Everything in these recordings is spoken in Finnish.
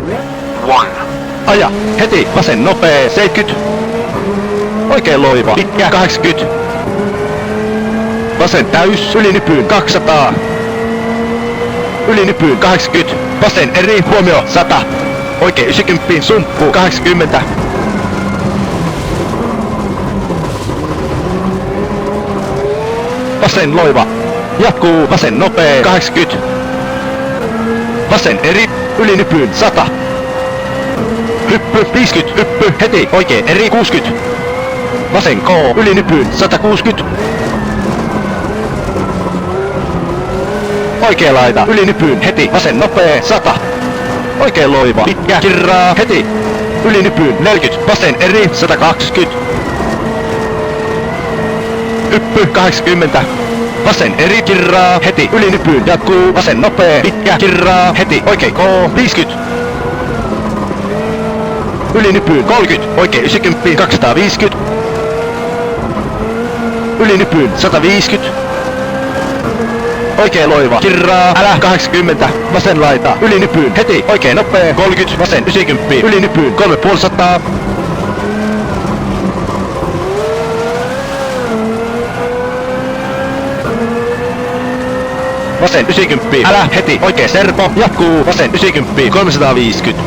1. Aja, heti, vasen nopee, 70. Oikein loiva, pitkä, 80. Vasen täys, ylinypyyn, 200. Ylinypyyn, 80. Vasen eri, huomio, 100. Oikein 90, sumppu, 80. Vasen loiva. Jatkuu, vasen nopee, 80. Vasen eri, ylinypyyn, 100. Hyppy, 50, hyppy, heti, oikein eri, 60. Vasen K, ylinypyyn, 160. Oikea laita, ylinypyyn, heti, vasen nopee, 100. Oikein loiva, pitkä, kirraa, heti. Ylinypyyn, 40, vasen eri, 120. Hyppy, 80. Vasen eri, kirraa, heti. Ylinypyyn, jatkuu, vasen nopee, pitkä, kirraa, heti. Oikein K, 50. Ylinypyyn, 30. Oikein 90, 250. Ylinypyyn, 150. Oikein loiva, kirraa, älä, 80. Vasen laita, ylinypyyn, heti. Oikein nopee, 30. Vasen 90. Ylinypyyn, 350. Vasen 90, älä, heti, oikein serpo, jatkuu, vasen 90, 350.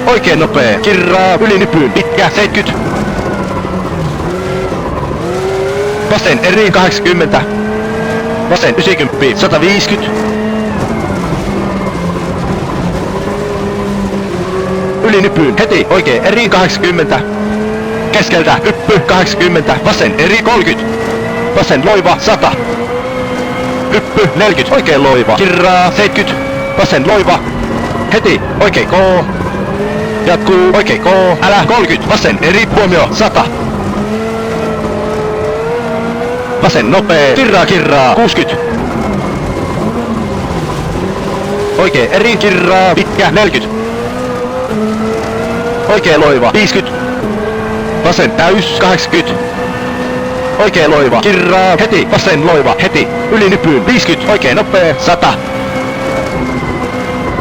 Oikein nopee, kirraa, ylinypyyn, pitkä, 70. Vasen eri, 80. Vasen 90, 150. Ylinypyyn, heti, oikein eri, 80. Keskeltä, hyppy, 80. Vasen eri, 30. Vasen loiva, 100. Hyppy, 40. Oikein loiva, kirraa, 70. Vasen loiva, heti, oikein K. Jatkuu, oikein K, älä, 30. Vasen eri, huomio, 100. Vasen nopee, kirraa, 60. Oikein eri, kirraa, pitkä, 40. Oikein loiva, 50. Vasen täys, 80. Oikein loiva, kirraa, heti. Vasen loiva, heti. Ylinypyyn, 50. Oikein nopee, 100.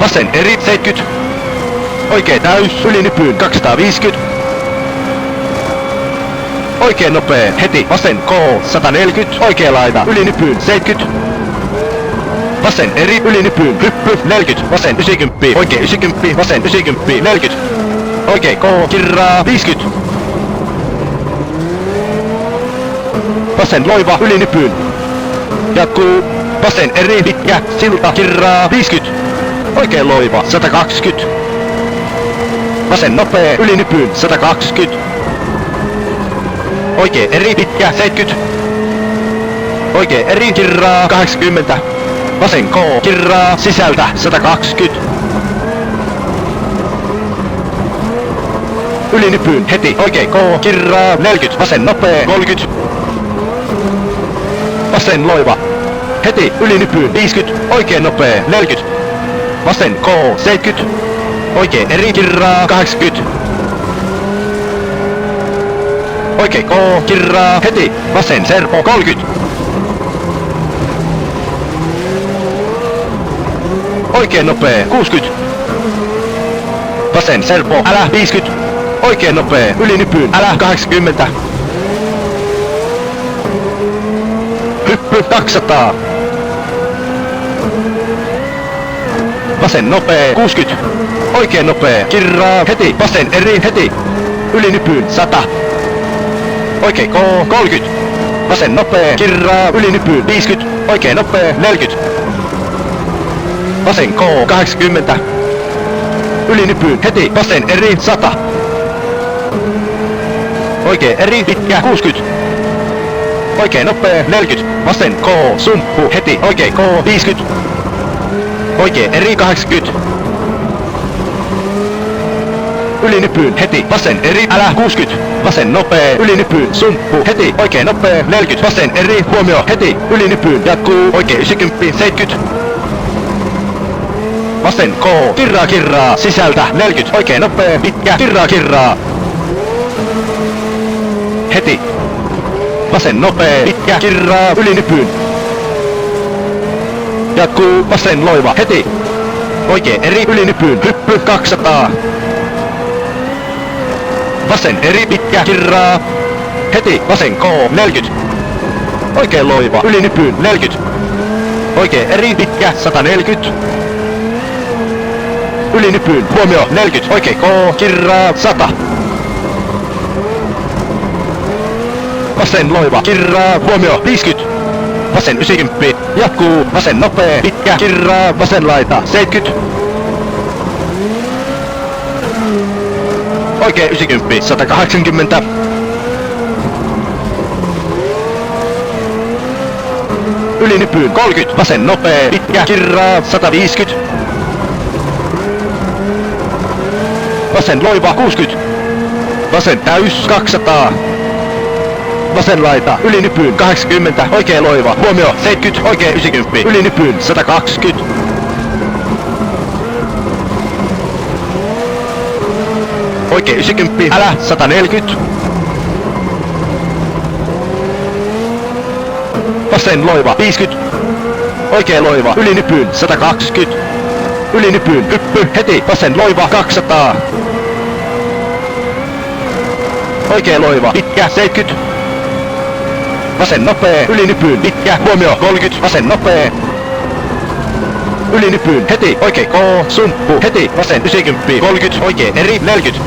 Vasen eri, 70. Oikein täys, ylinypyyn, 250. Oikein nopee, heti. Vasen K, 140. Oikein laita, ylinypyyn, 70. Vasen eri, ylinypyyn, hyppy, 40. Vasen 90. Oikein 90. Vasen 90, 40. Oikein K, kirraa, 50. Vasen loiva, ylinypyyn. Jatkuu, vasen eri, pitkä, silta, kirraa, 50. Oikein loiva, 120. Vasen nopee, ylinypyyn, 120. Oikein eri, pitkä, 70. Oikein eri, kirraa, 80. Vasen K, kirraa, sisältä, 120. Ylinypyyn, heti, oikein K, kirraa, 40. Vasen nopee, 30. Vasen loiva, heti, ylinypyyn, 50. Oikein nopee, 40. Vasen K, 70. Oikein eri, kirraa, 80. Oikein K, kirraa, heti, vasen serpo, 30. Oikein nopee, 60. Vasen serpo, älä, 50. Oikein nopee, ylinypyyn, älä, 80. Hyppy, 200. Vasen nopee, 60. Oikein nopee, kirraa, heti, vasen eri, heti. Ylinypyyn, 100. Oikein K, 30. Vasen nopee, kirraa, ylinypyyn, 50. Oikein nopee, 40. Vasen K, 80. Ylinypyyn, heti, vasen eri, 100. Oikein eri, pitkä, 60. Oikein nopee, 40. Vasen K, sumppu, heti, oikein K, 50. Oikein eri, 80. Ylinypyyn, heti, vasen eri, älä, 60. Vasen nopee, ylinypyyn, sumppu, heti, oikein nopee, 40. Vasen eri, huomio, heti, ylinypyyn, jatkuu, oikein 90, 70. Vasen K, kirraa, sisältä, 40. Oikein nopee, pitkä, kirraa. heti. Vasen nopee, pitkä, kirraa, yli nypyn. Jatkuu, vasen loiva, heti. Oikein eri, yli nypyn, hyppy 200. Vasen eri, pitkä, kirraa. Heti, vasen K, 40. Oikein loiva, yli nypyn, 40. Oikein eri, pitkä, 140. Yli nypyn, huomio, 40. Oikein K, kirraa, 100. Vasen loiva, kirraa, huomio, 50. Vasen 90. Jatkuu, vasen nopee, pitkä, kirraa, vasen laita, 70. Oikein 90, 180. Yli nypyyn, 30. Vasen nopee, pitkä, kirraa, 150. Vasen loiva, 60. Vasen täys, 200. Vasen laita, yli nypyyn, 80. Oikein loiva, huomio, 70. Oikein 90. Yli nypyyn, 120. Oikein 90. Älä, 140. Vasen loiva, 50. Oikein loiva, yli nypyyn, 120. Yli nypyyn, hyppy, heti, vasen loiva, 200. Oikein loiva, pitkä, 70. Vasen nopee, yli nypyyn, pitkä, huomio, 30. Vasen nopee. Yli nypyyn, heti, oikein K, sumppu, heti, vasen 90, 30, oikein eri, 40.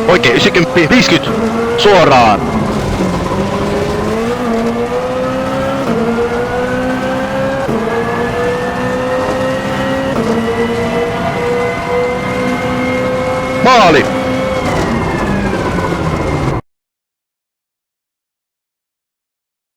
Oikein 90, 50. Suoraan. Maali!